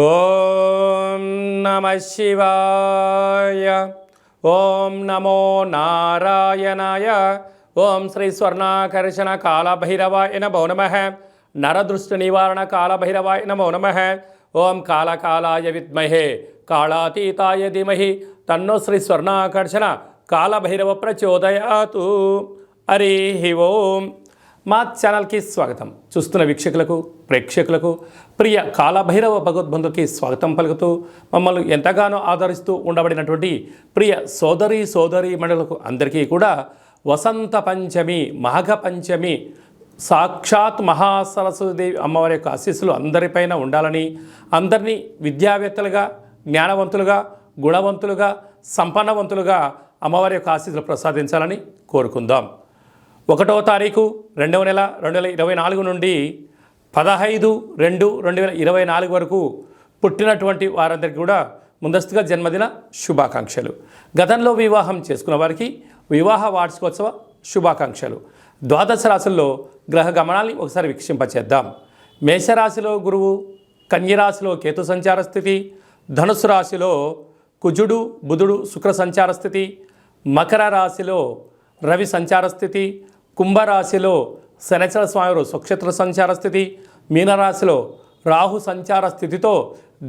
ఓం నమః శివాయ. ఓం నమో నారాయణాయ. ఓం శ్రీ స్వర్ణాకర్షణ కాళభైరవాయ నమో నమః. నరదృష్టి నివారణ కాళభైరవాయ నమో నమః. ఓం కాళకాలాయ విద్మహే కాళాతీతాయ ధీమహి తన్నో శ్రీ స్వర్ణాకర్షణ కాళభైరవ ప్రచోదయాతు. హరి ఓం. మా ఛానల్కి స్వాగతం. చూస్తున్న వీక్షకులకు ప్రేక్షకులకు ప్రియ కాళభైరవ భగవద్బంధుకి స్వాగతం పలుకుతూ మమ్మల్ని ఎంతగానో ఆదరిస్తూ ఉండబడినటువంటి ప్రియ సోదరి మండలకు అందరికీ కూడా వసంత పంచమి మాఘ పంచమి సాక్షాత్ మహాసరస్వతీదేవి అమ్మవారి యొక్క ఆశీస్సులు అందరిపైన ఉండాలని, అందరినీ విద్యావేత్తలుగా, జ్ఞానవంతులుగా, గుణవంతులుగా, సంపన్నవంతులుగా అమ్మవారి యొక్క ఆశీస్సులు ప్రసాదించాలని కోరుకుందాం. 1వ తారీఖు 2వ నెల 2024 నుండి 15/2/2024 వరకు పుట్టినటువంటి వారందరికీ కూడా ముందస్తుగా జన్మదిన శుభాకాంక్షలు. గతంలో వివాహం చేసుకున్న వారికి వివాహ వార్షికోత్సవ శుభాకాంక్షలు. ద్వాదశ రాశుల్లో గ్రహ గమనాన్ని ఒకసారి వీక్షింపచేద్దాం. మేషరాశిలో గురువు, కన్యరాశిలో కేతు సంచార స్థితి, ధనుసు రాశిలో కుజుడు బుధుడు శుక్ర సంచార స్థితి, మకర రాశిలో రవి సంచార స్థితి, కుంభరాశిలో శనిచర స్వామి స్వక్షేత్ర సంచార స్థితి, మీనరాశిలో రాహు సంచార స్థితితో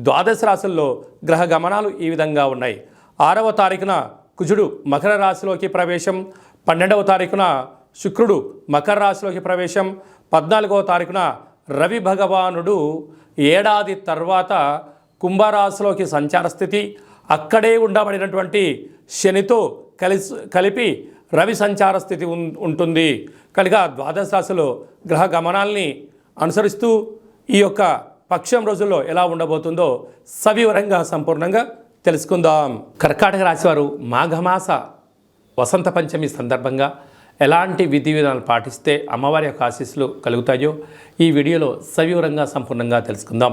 ద్వాదశ రాశుల్లో గ్రహ గమనాలు ఈ విధంగా ఉన్నాయి. 6వ తారీఖున కుజుడు మకర రాశిలోకి ప్రవేశం, 12వ తారీఖున శుక్రుడు మకర రాశిలోకి ప్రవేశం, 14వ తారీఖున రవి భగవానుడు ఏడాది తర్వాత కుంభరాశిలోకి సంచార స్థితి, అక్కడే ఉండబడినటువంటి శనితో కలిపి రవి సంచార స్థితి ఉంటుంది. కనుక ద్వాదశ రాశిలో గ్రహ గమనాల్ని అనుసరిస్తూ ఈ యొక్క పక్షం రోజుల్లో ఎలా ఉండబోతుందో సవివరంగా సంపూర్ణంగా తెలుసుకుందాం. కర్కాటక రాశి వారు మాఘమాస వసంత పంచమి సందర్భంగా ఎలాంటి విధి విధానాలు పాటిస్తే అమ్మవారి యొక్క ఆశీస్సులు కలుగుతాయో ఈ వీడియోలో సవివరంగా సంపూర్ణంగా తెలుసుకుందాం.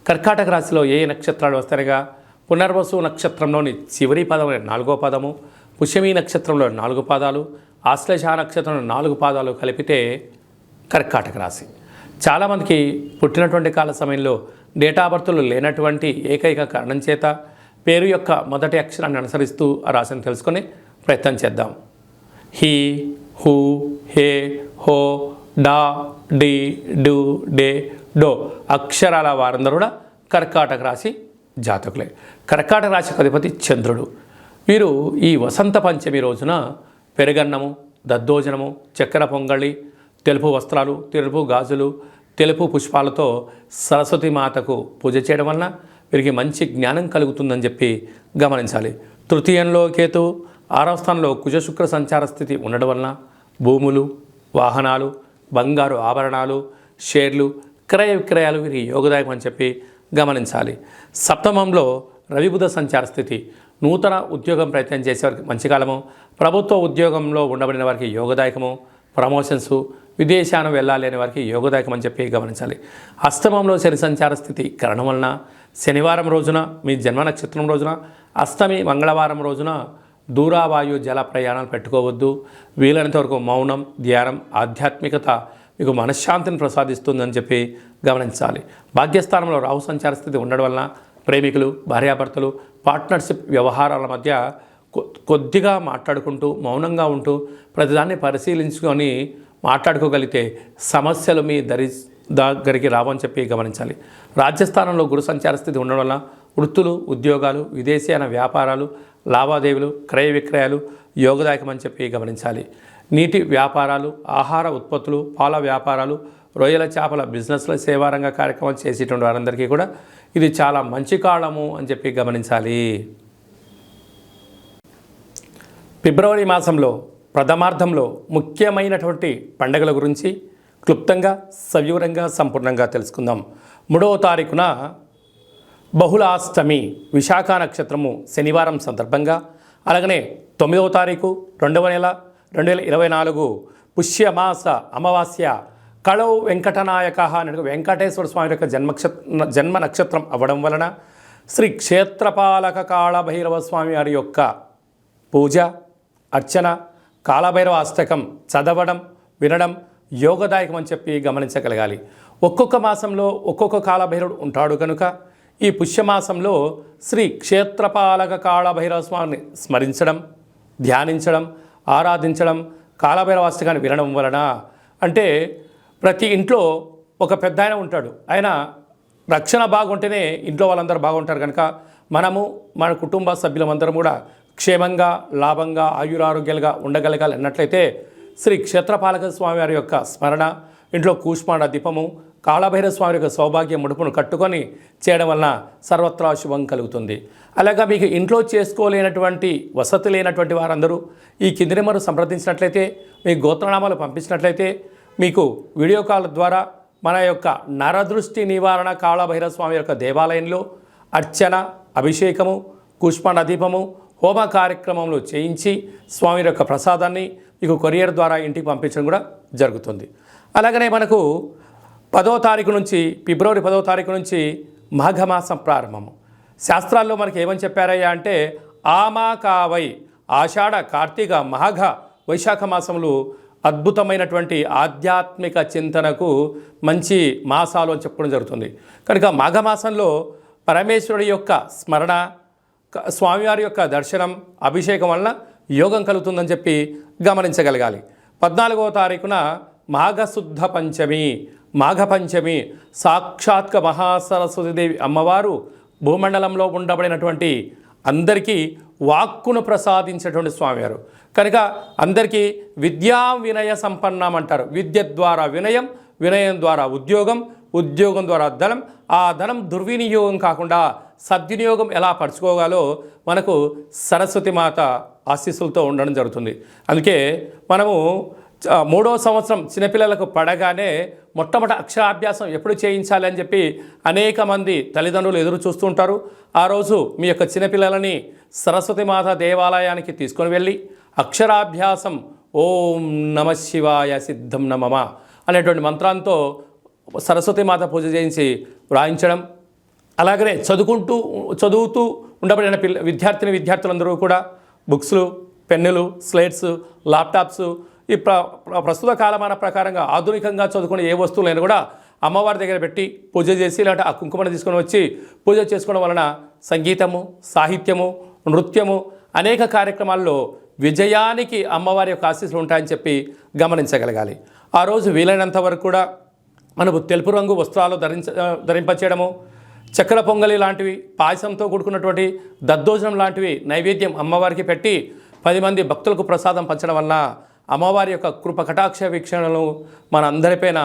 కర్కాటక రాశిలో ఏ నక్షత్రాలు వస్తాయనగా పునర్వసు నక్షత్రంలోని చివరి పదం 4వ పదము, పుష్యమీ నక్షత్రంలో 4 పాదాలు, ఆశ్లేష నక్షత్రంలో 4 పాదాలు కలిపితే కర్కాటక రాశి. చాలామందికి పుట్టినటువంటి కాల సమయంలో డేటా బర్త్లు లేనటువంటి ఏకైక కారణం చేత పేరు యొక్క మొదటి అక్షరాన్ని అనుసరిస్తూ ఆ రాశిని తెలుసుకునే ప్రయత్నం చేద్దాం. హీ, హూ, హే, హో, డా, డి, డు, డే, డో అక్షరాల వారందరూ కూడా కర్కాటక రాశి జాతకులే. కర్కాటక రాశికి అధిపతి చంద్రుడు. వీరు ఈ వసంత పంచమి రోజున పెరుగన్నము, దద్దోజనము, చక్కెర పొంగళి, తెలుపు వస్త్రాలు, తెలుపు గాజులు, తెలుపు పుష్పాలతో సరస్వతి మాతకు పూజ చేయడం వలన వీరికి మంచి జ్ఞానం కలుగుతుందని చెప్పి గమనించాలి. తృతీయంలో కేతు, 6వ స్థానంలో కుజ శుక్ర సంచార స్థితి ఉండడం వలన భూములు, వాహనాలు, బంగారు ఆభరణాలు, షేర్లు, క్రయ విక్రయాలు వీరికి యోగదాయకం అని చెప్పి గమనించాలి. సప్తమంలో రవి బుధ సంచార స్థితి, నూతన ఉద్యోగం ప్రయత్నం చేసేవారికి మంచి కాలము, ప్రభుత్వ ఉద్యోగంలో ఉండబడిన వారికి యోగదాయకము, ప్రమోషన్స్, విదేశానికి వెళ్ళాలి అనే వారికి యోగదాయకం అని చెప్పి గమనించాలి. అష్టమంలో శని సంచార స్థితి కారణం వలన శనివారం రోజున మీ జన్మ నక్షత్రం రోజున, అష్టమి మంగళవారం రోజున దూరావాయు జల ప్రయాణాలు పెట్టుకోవద్దు. వీలైనంత వరకు మౌనం, ధ్యానం, ఆధ్యాత్మికత మీకు మనశ్శాంతిని ప్రసాదిస్తుందని చెప్పి గమనించాలి. భాగ్యస్థానంలో రాహు సంచార స్థితి ఉండడం వలన ప్రేమికులు, భార్యాభర్తలు, పార్ట్నర్షిప్ వ్యవహారాల మధ్య కొద్దిగా మాట్లాడుకుంటూ మౌనంగా ఉంటూ ప్రతిదాన్ని పరిశీలించుకొని మాట్లాడుకోగలిగితే సమస్యలు మీ దగ్గరికి రావని చెప్పి గమనించాలి. రాజ్యస్థానంలో గురు సంచార స్థితి ఉండడం వల్ల వృత్తులు, ఉద్యోగాలు, విదేశీయాన వ్యాపారాలు, లావాదేవీలు, క్రయ విక్రయాలు యోగదాయకమని చెప్పి గమనించాలి. నీటి వ్యాపారాలు, ఆహార ఉత్పత్తులు, పాల వ్యాపారాలు, రొయ్యల చేపల బిజినెస్ల సేవారంగ కార్యక్రమం చేసేటువంటి వారందరికీ కూడా ఇది చాలా మంచి కాలము అని చెప్పి గమనించాలి. ఫిబ్రవరి మాసంలో ప్రథమార్థంలో ముఖ్యమైనటువంటి పండుగల గురించి క్లుప్తంగా సవివరంగా సంపూర్ణంగా తెలుసుకుందాం. 3వ తారీఖున బహుళాష్టమి విశాఖ నక్షత్రము శనివారం సందర్భంగా, అలాగనే 9వ తారీఖు 2వ నెల 2024 పుష్యమాస అమావాస్య కళౌ వెంకటనాయక అనే వెంకటేశ్వర స్వామి యొక్క జన్మ నక్షత్రం అవ్వడం వలన శ్రీ క్షేత్రపాలక కాళభైరవ స్వామి వారి యొక్క పూజ, అర్చన, కాళభైరవ అష్టకం చదవడం, వినడం యోగదాయకం అని చెప్పి గమనించగలగాలి. ఒక్కొక్క మాసంలో ఒక్కొక్క కాళభైరవుడు ఉంటాడు కనుక ఈ పుష్యమాసంలో శ్రీ క్షేత్రపాలక కాళభైరవ స్వామిని స్మరించడం, ధ్యానించడం, ఆరాధించడం, కాళభైరవాష్టకాన్ని వినడం వలన, అంటే ప్రతి ఇంట్లో ఒక పెద్ద ఆయన ఉంటాడు, ఆయన రక్షణ బాగుంటేనే ఇంట్లో వాళ్ళందరూ బాగుంటారు. కనుక మనము మన కుటుంబ సభ్యులందరం కూడా క్షేమంగా, లాభంగా, ఆయురారోగ్యాలుగా ఉండగలగాలి అన్నట్లయితే శ్రీ క్షేత్రపాలక స్వామి వారి యొక్క స్మరణ, ఇంట్లో కూష్మాండ దీపము, కాళభైరవ స్వామి యొక్క సౌభాగ్య ముడుపును కట్టుకొని చేయడం వలన సర్వత్రా శుభం కలుగుతుంది. అలాగా మీకు ఇంట్లో చేసుకోలేనటువంటి వసతి లేనటువంటి వారందరూ ఈ కింది నెంబరు సంప్రదించినట్లయితే, మీ గోత్రనామాలు పంపించినట్లయితే మీకు వీడియో కాల్ ద్వారా మన యొక్క నరదృష్టి నివారణ కాళభైరవ స్వామి యొక్క దేవాలయంలో అర్చన, అభిషేకము, కూష్మాండ దీపము, హోమ కార్యక్రమంలో చేయించి స్వామి యొక్క ప్రసాదాన్ని మీకు కొరియర్ ద్వారా ఇంటికి పంపించడం కూడా జరుగుతుంది. అలాగనే మనకు 10వ తారీఖు నుంచి, ఫిబ్రవరి 10వ తారీఖు నుంచి మాఘమాసం ప్రారంభము. శాస్త్రాల్లో మనకి ఏమని చెప్పారయ్యా అంటే ఆమాకావై, ఆషాఢ, కార్తీక, మాఘ, వైశాఖ మాసములు అద్భుతమైనటువంటి ఆధ్యాత్మిక చింతనకు మంచి మాసాలు అని చెప్పుకోవడం జరుగుతుంది. కనుక మాఘమాసంలో పరమేశ్వరుడి యొక్క స్మరణ, స్వామివారి యొక్క దర్శనం, అభిషేకం వలన యోగం కలుగుతుందని చెప్పి గమనించగలగాలి. 14వ తారీఖున మాఘశుద్ధ పంచమి, మాఘ పంచమి, సాక్షాత్క మహాసరస్వతీదేవి అమ్మవారు భూమండలంలో ఉండబడినటువంటి అందరికీ వాక్కును ప్రసాదించేటువంటి స్వామివారు. కనుక అందరికీ విద్యా వినయ సంపన్నం అంటారు. విద్య ద్వారా వినయం, వినయం ద్వారా ఉద్యోగం, ఉద్యోగం ద్వారా ధనం, ఆ ధనం దుర్వినియోగం కాకుండా సద్వినియోగం ఎలా పరుచుకోగాలో మనకు సరస్వతి మాత ఆశీస్సులతో ఉండడం జరుగుతుంది. అందుకే మనము 3వ సంవత్సరం చిన్నపిల్లలకు పడగానే మొట్టమొదటి అక్షరాభ్యాసం ఎప్పుడు చేయించాలి అని చెప్పి అనేక మంది తల్లిదండ్రులు ఎదురు చూస్తుంటారు. ఆ రోజు మీ యొక్క చిన్నపిల్లలని సరస్వతి మాత దేవాలయానికి తీసుకొని వెళ్ళి అక్షరాభ్యాసం ఓం నమ శివాయ సిద్ధం నమమ అనేటువంటి మంత్రంతో సరస్వతి మాత పూజ చేయించి వ్రాయించడం. అలాగనే చదువుతూ ఉండబడిన విద్యార్థులందరూ కూడా బుక్స్లు, పెన్నులు, స్లేట్స్, ల్యాప్టాప్స్, ఈ ప్రస్తుత కాలమాన ప్రకారంగా ఆధునికంగా చదువుకునే ఏ వస్తువులైనా కూడా అమ్మవారి దగ్గర పెట్టి పూజ చేసి, లేదంటే ఆ కుంకుమను తీసుకొని వచ్చి పూజ చేసుకోవడం వలన సంగీతము, సాహిత్యము, నృత్యము అనేక కార్యక్రమాల్లో విజయానికి అమ్మవారి యొక్క ఆశీస్సులు ఉంటాయని చెప్పి గమనించగలగాలి. ఆ రోజు వీలైనంత వరకు కూడా మనకు తెలుపు రంగు వస్త్రాలు ధరింపచేయడము, చక్కెర పొంగలి లాంటివి, పాయసంతో కూడుకున్నటువంటి దద్దోజనం లాంటివి నైవేద్యం అమ్మవారికి పెట్టి 10 మంది భక్తులకు ప్రసాదం పంచడం వలన అమ్మవారి యొక్క కృప కటాక్ష వీక్షణలు మన అందరిపైన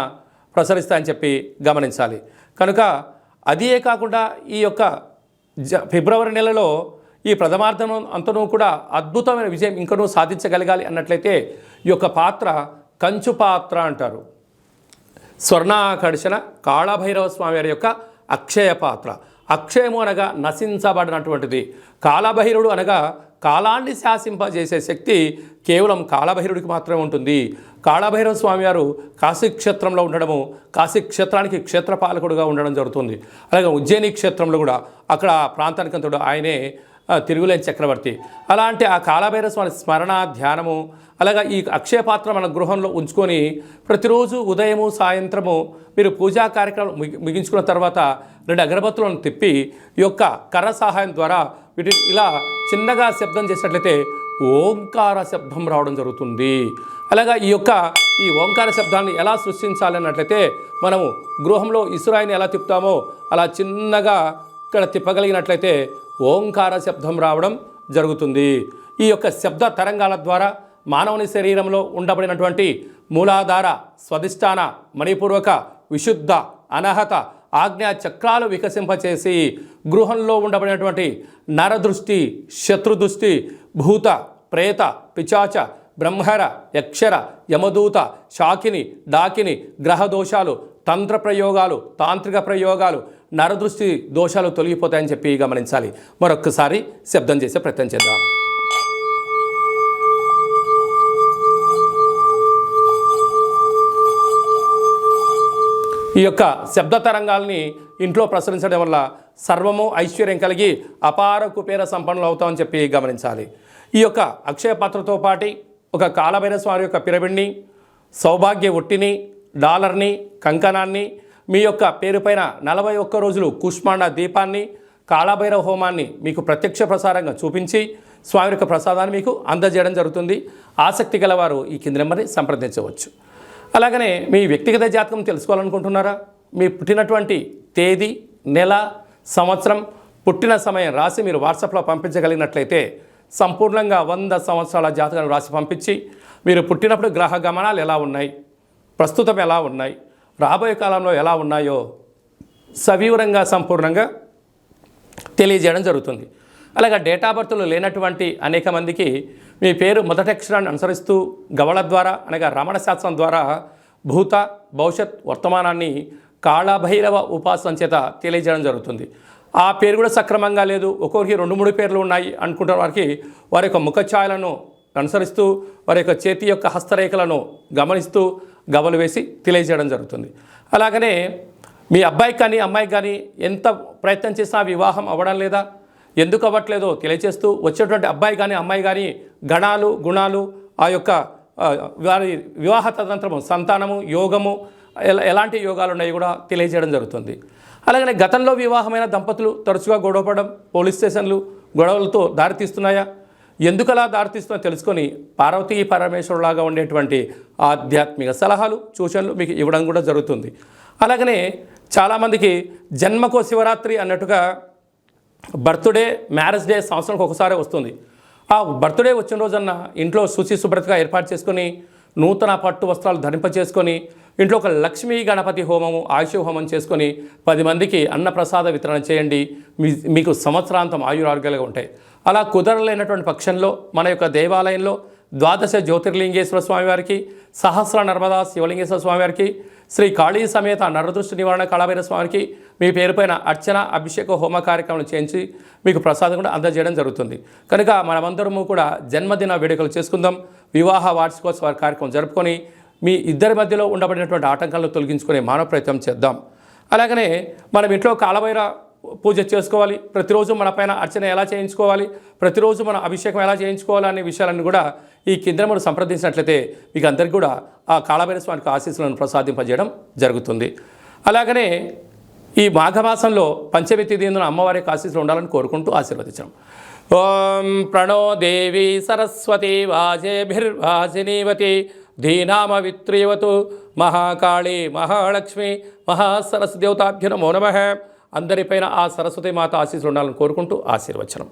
ప్రసరిస్తాయని చెప్పి గమనించాలి. కనుక అదే కాకుండా ఈ యొక్క ఫిబ్రవరి నెలలో ఈ ప్రథమార్థం అంతనూ కూడా అద్భుతమైన విజయం ఇంకనూ సాధించగలగాలి అన్నట్లయితే ఈ యొక్క పాత్ర కంచు పాత్ర అంటారు. స్వర్ణాకర్షణ కాళభైరవ స్వామి వారి యొక్క అక్షయ పాత్ర. అక్షయము అనగా నశించబడినటువంటిది. కాళభైరుడు అనగా కాలాన్ని శాసింపజేసే శక్తి కేవలం కాళభైరుడికి మాత్రమే ఉంటుంది. కాళభైరవ స్వామివారు కాశీక్షేత్రంలో ఉండడము, కాశీక్షేత్రానికి క్షేత్రపాలకుడుగా ఉండడం జరుగుతుంది. అలాగే ఉజ్జయిని క్షేత్రంలో కూడా అక్కడ ప్రాంతానికి అంతడు ఆయనే తిరుగులేని చక్రవర్తి. అలాంటి ఆ కాళభైరవ స్వామి స్మరణ, ధ్యానము, అలాగా ఈ అక్షయ పాత్ర మన గృహంలో ఉంచుకొని ప్రతిరోజు ఉదయము, సాయంత్రము మీరు పూజా కార్యక్రమం ముగించుకున్న తర్వాత 2 అగరబత్తులను తిప్పి ఈ యొక్క కర్ర సహాయం ద్వారా వీటిని ఇలా చిన్నగా శబ్దం చేసినట్లయితే ఓంకార శబ్దం రావడం జరుగుతుంది. అలాగా ఈ ఓంకార శబ్దాన్ని ఎలా సృష్టించాలన్నట్లయితే మనము గృహంలో ఇసురాయిని ఎలా తిప్పుతామో అలా చిన్నగా ఇక్కడ తిప్పగలిగినట్లయితే ఓంకార శబ్దం రావడం జరుగుతుంది. ఈ యొక్క శబ్ద తరంగాల ద్వారా మానవుని శరీరంలో ఉండబడినటువంటి మూలాధార, స్వధిష్టాన, మణిపూర్వక, విశుద్ధ, అనహత, ఆజ్ఞా చక్రాలు వికసింపచేసి గృహంలో ఉండబడినటువంటి నరదృష్టి, శత్రుదృష్టి, భూత, ప్రేత, పిచాచ, బ్రహ్మర, యక్షర, యమదూత, శాకిని, డాకిని, గ్రహ దోషాలు, తంత్ర ప్రయోగాలు, తాంత్రిక ప్రయోగాలు, నరదృష్టి దోషాలు తొలగిపోతాయని చెప్పి గమనించాలి. మరొక్కసారి శబ్దం చేసే ప్రయత్నం చేద్దాం. ఈ యొక్క శబ్ద తరంగాల్ని ఇంట్లో ప్రసరించడం వల్ల సర్వము ఐశ్వర్యం కలిగి అపార కుబేర సంపన్నులు అవుతామని చెప్పి గమనించాలి. ఈ యొక్క అక్షయ పాత్రతో పాటు ఒక కాళభైరవ స్వామి యొక్క పిరమిడ్ని, సౌభాగ్య ఒట్టిని, డాలర్ని, కంకణాన్ని, మీ యొక్క పేరు పైన 41 రోజులు కూష్మాండ దీపాన్ని కాళభైరవ హోమాన్ని మీకు ప్రత్యక్ష ప్రసారంగా చూపించి స్వామి యొక్క ప్రసాదాన్ని మీకు అందజేయడం జరుగుతుంది. ఆసక్తి గలవారు ఈ కింది నెంబర్ని సంప్రదించవచ్చు. అలాగనే మీ వ్యక్తిగత జాతకం తెలుసుకోవాలనుకుంటున్నారా? మీ పుట్టినటువంటి తేదీ, నెల, సంవత్సరం, పుట్టిన సమయం రాసి మీరు వాట్సాప్లో పంపించగలిగినట్లయితే సంపూర్ణంగా 100 సంవత్సరాల జాతకాన్ని రాసి పంపించి మీరు పుట్టినప్పుడు గ్రహ గమనాలు ఎలా ఉన్నాయి, ప్రస్తుతం ఎలా ఉన్నాయి, రాబోయే కాలంలో ఎలా ఉన్నాయో సవివరంగా సంపూర్ణంగా తెలియజేయడం జరుగుతుంది. అలాగే డేటా బర్త్లు లేనటువంటి అనేక మందికి మీ పేరు మొదటి అక్షరాన్ని అనుసరిస్తూ గవళ ద్వారా అనగా రమణ శాస్త్రం ద్వారా భూత, భవిష్యత్, వర్తమానాన్ని కాళభైరవ ఉపాసన చేత తెలియజేయడం జరుగుతుంది. ఆ పేరు కూడా సక్రమంగా లేదు, ఒక్కొక్కరికి 2-3 పేర్లు ఉన్నాయి అనుకుంటున్న వారికి వారి యొక్క ముఖఛాయలను అనుసరిస్తూ వారి యొక్క చేతి యొక్క హస్తరేఖలను గమనిస్తూ గవలు వేసి తెలియజేయడం జరుగుతుంది. అలాగనే మీ అబ్బాయికి కానీ అమ్మాయికి కానీ ఎంత ప్రయత్నం చేసినా వివాహం అవ్వడం లేదా, ఎందుకు అవ్వట్లేదో తెలియజేస్తూ వచ్చేటువంటి అబ్బాయి కానీ అమ్మాయి కానీ గణాలు, గుణాలు, ఆ యొక్క వారి వివాహ తదనంతరము సంతానము, యోగము, ఎలాంటి యోగాలు ఉన్నాయో కూడా తెలియజేయడం జరుగుతుంది. అలాగనే గతంలో వివాహమైన దంపతులు తరచుగా గొడవపడడం, పోలీస్ స్టేషన్లు గొడవలతో దారితీస్తున్నాయా, ఎందుకు అలా దారితీస్తున్నా తెలుసుకొని పార్వతీ పరమేశ్వరులాగా ఉండేటువంటి ఆధ్యాత్మిక సలహాలు, సూచనలు మీకు ఇవ్వడం కూడా జరుగుతుంది. అలాగనే చాలామందికి జన్మకో శివరాత్రి అన్నట్టుగా బర్త్డే, మ్యారేజ్ డే సంవత్సరానికి ఒకసారి వస్తుంది. ఆ బర్త్డే వచ్చిన రోజన్న ఇంట్లో శుచి శుభ్రతగా ఏర్పాటు చేసుకొని నూతన పట్టు వస్త్రాలు ధరింపచేసుకొని ఇంట్లో ఒక లక్ష్మీ గణపతి హోమము, ఆయుష హోమం చేసుకొని 10 మందికి అన్నప్రసాద వితరణ చేయండి. మీకు సంవత్సరాంతం ఆయురారోగ్యాలుగా ఉంటాయి. అలా కుదరలేనటువంటి పక్షంలో మన యొక్క దేవాలయంలో 12 జ్యోతిర్లింగేశ్వర స్వామివారికి, సహస్ర నర్మదా శివలింగేశ్వర స్వామివారికి, శ్రీ కాళీ సమేత నరదృష్టి నివారణ కాళభైరవ స్వామికి మీ పేరుపైన అర్చన, అభిషేక, హోమ కార్యక్రమాలు చేయించి మీకు ప్రసాదం కూడా అందజేయడం జరుగుతుంది. కనుక మనమందరము కూడా జన్మదిన వేడుకలు చేసుకుందాం, వివాహ వార్షికోత్సవ కార్యక్రమం జరుపుకొని మీ ఇద్దరి మధ్యలో ఉండబడినటువంటి ఆటంకాలను తొలగించుకునే మానవ ప్రయత్నం చేద్దాం. అలాగనే మనం ఇంట్లో కాళభైరవ పూజ చేసుకోవాలి, ప్రతిరోజు మన పైన అర్చన ఎలా చేయించుకోవాలి, ప్రతిరోజు మన అభిషేకం ఎలా చేయించుకోవాలి అనే విషయాలన్నీ కూడా ఈ కింద మనం సంప్రదించినట్లయితే మీకు అందరికీ కూడా ఆ కాళభైరవ స్వామికి ఆశీస్సులను ప్రసాదింపజేయడం జరుగుతుంది. అలాగనే ఈ మాఘమాసంలో పంచమి తిథి అమ్మవారి ఆశీస్సులు ఉండాలని కోరుకుంటూ ఆశీర్వదించాం. ఓం ప్రణో దేవి సరస్వతి వాజేభిర్వాజినీవతి ధీనామవిత్రీవతు మహాకాళీ మహాలక్ష్మి మహాసరస్వతి దేవతాభ్యో నమో నమః. అందరిపైన ఆ సరస్వతి మాత ఆశీస్సులు ఉండాలని కోరుకుంటూ ఆశీర్వచనం.